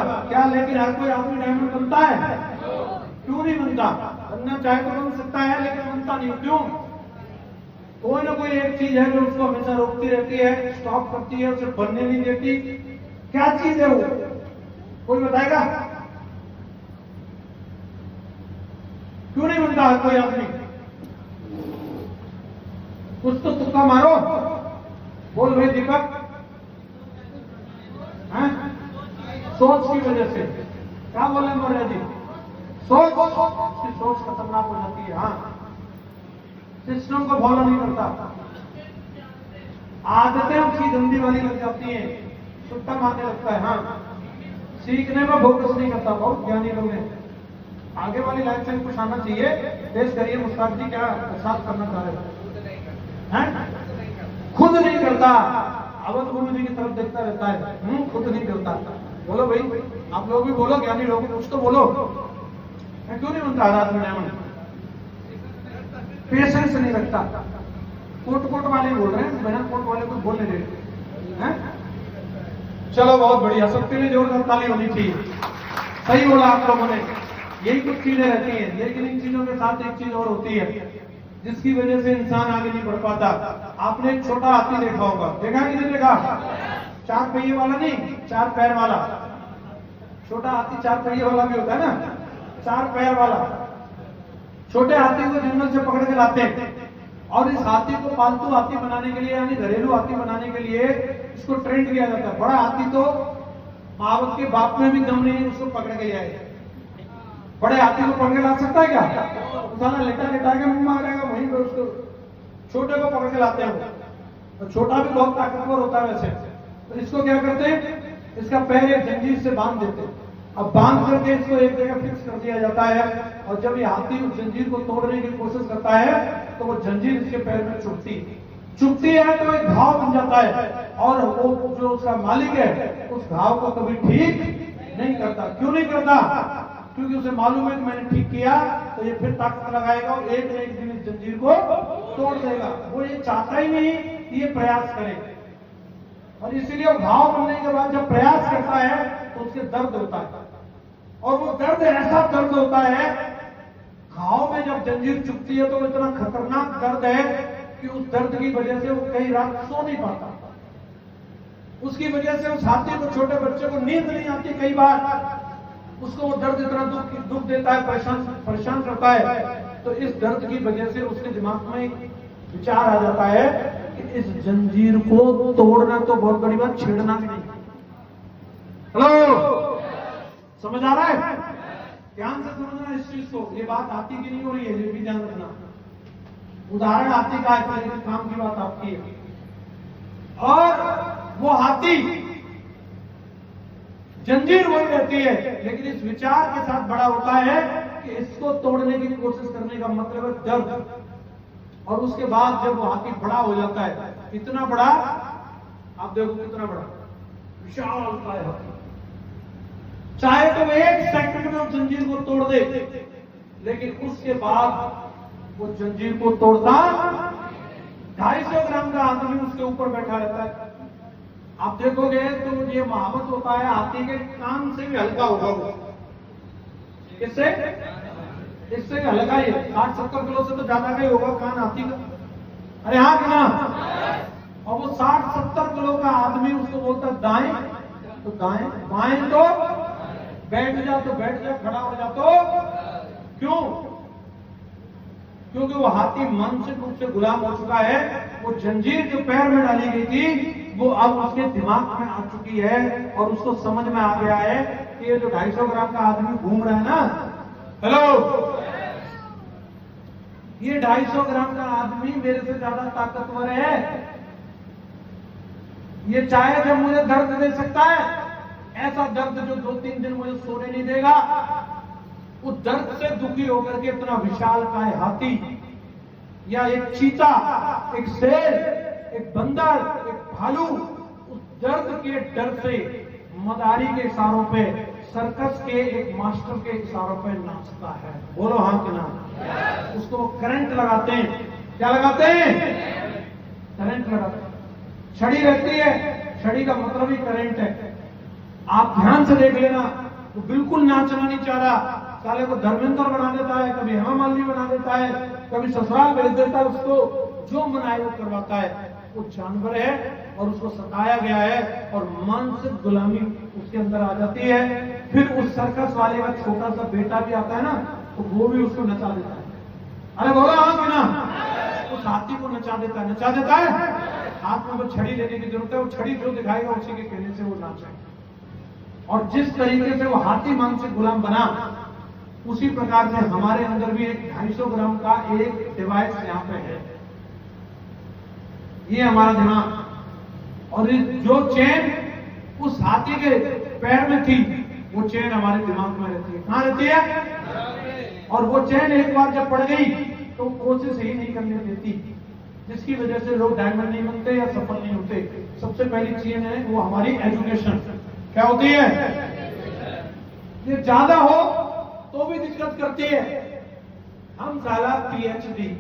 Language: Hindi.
बात क्या, लेकिन हर कोई आदमी डायमंड बनता है? क्यों नहीं बनता? बनना चाहे तो बन सकता है, लेकिन बनता नहीं। क्यों? कोई ना कोई एक चीज है जो उसको हमेशा रोकती रहती है, स्टॉप करती है, उसे बनने नहीं देती। क्या चीज है वो? कोई बताएगा? क्यों नहीं बनता हर कोई आदमी? कुछ तो तुक्का मारो। बोल भाई दीपक। हैं? सोच की वजह से। क्या बोले मौर्य जी? सोच की सोच खतरनाक हो जाती है। हाँ, सिस्टम को फॉलो नहीं करता, आदतें उसकी गंदी वाली लग जाती हैं, सुट्टा मारने लगता है। हाँ, सीखने में फोकस नहीं करता। बहुत ज्ञानी लोग हैं। आगे वाली लाइन से कुछ आना चाहिए। पेश करिए मुस्ताक जी, क्या साफ करना चाह रहे हैं? खुद नहीं करता। अवध गुरु जी की तरफ देखता रहता है, खुद नहीं करता। बोलो भाई, आप लोग भी बोलो, ज्ञानी लोग कुछ तो बोलो। मैं क्यों नहीं बनता आदमी डायमंड? पेशेंस नहीं रखता। कोट कोट वाले बोल रहे हैं, बिना कोट वाले को बोलने दे हैं? चलो बहुत बढ़िया, सबके लिए जोरदार ताली होनी चाहिए। सही बोला आप लोगों ने। यही कुछ चीजें रहती हैं, लेकिन इन चीजों के साथ एक चीज और होती है जिसकी वजह से इंसान आगे नहीं बढ़ पाता। आपने एक छोटा हाथी देखा होगा, देखा कि नहीं देखा? 4 पहिए वाला नहीं, 4 पैर वाला। छोटा हाथी 4 पहिए वाला भी होता है ना, 4 पैर वाला। छोटे हाथी को जंगल से पकड़ के लाते हैं और इस हाथी को पालतू हाथी बनाने के लिए, यानी घरेलू हाथी बनाने के लिए इसको ट्रेंड किया जाता है। बड़ा हाथी तो महावत के बाप में भी दम नहीं है, उसको पकड़ के जाए। बड़े हाथी को पकड़ के ला सकता है क्या? साला लेटा लेटा के मुंह मारेगा वहीं पर उसको। छोटे को पकड़ के लाते हैं, तो छोटा भी बहुत ताकतवर होता है वैसे। तो इसको क्या करते हैं, इसका पैर एक जंजीर से बांध देते हैं। अब बांध करके इसको एक जगह फिक्स कर दिया जाता है, और जब ये हाथी उस जंजीर को तोड़ने की कोशिश करता है तो वो जंजीर इसके पैर में चुभती है तो एक घाव बन जाता है, और वो जो उसका मालिक है उस घाव को कभी ठीक नहीं करता। क्यों नहीं करता? क्योंकि उसे मालूम है कि मैंने ठीक किया तो ये फिर ताकत लगाएगा और एक न एक दिन इस जंजीर को तोड़ देगा। वो ये चाहता ही नहीं कि ये प्रयास करे, और इसीलिए वो घाव बनने के बाद जब प्रयास करता है तो उसके दर्द होता है, और वो दर्द ऐसा दर्द होता है, घाव में जब जंजीर चुभती है तो इतना खतरनाक दर्द है कि उस दर्द की वजह से वो कई रात सो नहीं पाता। उसकी वजह से उस हाथी को, छोटे बच्चे को नींद नहीं आती। कई बार उसको वो दर्द इतना दुख देता है, परेशान करता है। तो इस दर्द की वजह से उसके दिमाग में एक विचार आ जाता है कि इस जंजीर को तोड़ना तो बहुत बड़ी बात, छेड़ना भी नहीं। हेलो, समझ आ रहा है? ध्यान से समझना इस चीज को। ये बात हाथी की नहीं हो रही है, ये भी ध्यान रखना। उदाहरण हाथी का है, लेकिन काम की बात आपकी है। और वो हाथी, जंजीर वही रहती है, लेकिन इस विचार के साथ बड़ा होता है कि इसको तोड़ने की कोशिश करने का मतलब है दर्द। और उसके बाद जब वो हाथी बड़ा हो जाता है, इतना बड़ा, आप देखो कितना बड़ा, विशाल होता है हाथी। चाहे तो 1 सेकंड में उस जंजीर को तोड़ दे, लेकिन उसके बाद वो जंजीर को तोड़ता 250 ग्राम का आदमी उसके ऊपर बैठा रहता है। आप देखोगे तो ये महावत होता है, हाथी के कान से भी हल्का होगा वो। किससे? इससे भी हल्का ही है। 60-70 किलो से तो ज्यादा का ही होगा कान हाथी का। अरे हाँ कि ना? और वो 60-70 किलो का आदमी उसको बोलता दाएं तो दाएं, बाएं तो बैठ जा तो बैठ जा, खड़ा हो जा तो। क्यों? क्योंकि वो हाथी मानसिक रूप से गुलाम हो चुका है। वो जंजीर जो पैर में डाली गई थी वो अब उसके दिमाग में आ चुकी है, और उसको समझ में आ गया है कि ये जो 250 ग्राम का आदमी घूम रहा है ना, हेलो, ये 250 ग्राम का आदमी मेरे से ज्यादा ताकतवर है। ये चाहे जब मुझे दर्द दे सकता है, ऐसा दर्द जो 2-3 दिन मुझे सोने नहीं देगा। उस दर्द से दुखी होकर के इतना विशाल काय हाथी या एक चीता, एक शेर, एक बंदर, एक भालू, उस दर्द के डर से मदारी के इशारों पे, सर्कस के एक मास्टर के इशारों पे नाचता है। बोलो हाँ कि ना? उसको करंट लगाते हैं। क्या लगाते हैं? करंट लगाते हैं। छड़ी रहती है, छड़ी का मतलब ही करंट है। आप ध्यान से देख लेना, वो बिल्कुल नाचना नहीं चाह रहा, साले को धर्मेंद्र बना देता है, कभी हेमा मालिनी बना देता है, कभी ससुराल भेज देता है, उसको जो मनाए वो करवाता है। वो जानवर है और उसको सताया गया है और मानसिक गुलामी उसके अंदर आ जाती है। फिर उस सर्कस वाले का छोटा सा बेटा भी आता है ना, तो वो भी उसको नचा देता है। अरे बोला हाँ कि ना? उस हाथी को नचा देता है। हाथ में वो छड़ी लेने की जरूरत है, वो छड़ी जो दिखाएगा उसी के कहने से वो नाचेगा। और जिस तरीके से वो हाथी मानसिक गुलाम बना, उसी प्रकार से हमारे अंदर भी एक 250 ग्राम का एक डिवाइस यहाँ पे है, ये हमारा दिमाग। और जो चेन उस हाथी के पैर में थी, वो चेन हमारे दिमाग में रहती है। कहां रहती है? और वो चेन एक बार जब पड़ गई तो कोशिश ही नहीं करने देती, जिसकी वजह से लोग डायमंड नहीं बनते या सफल नहीं होते। सबसे पहली चीज है वो हमारी एजुकेशन। क्या होती है? ये ज्यादा हो तो भी दिक्कत करती है। हम साला PhD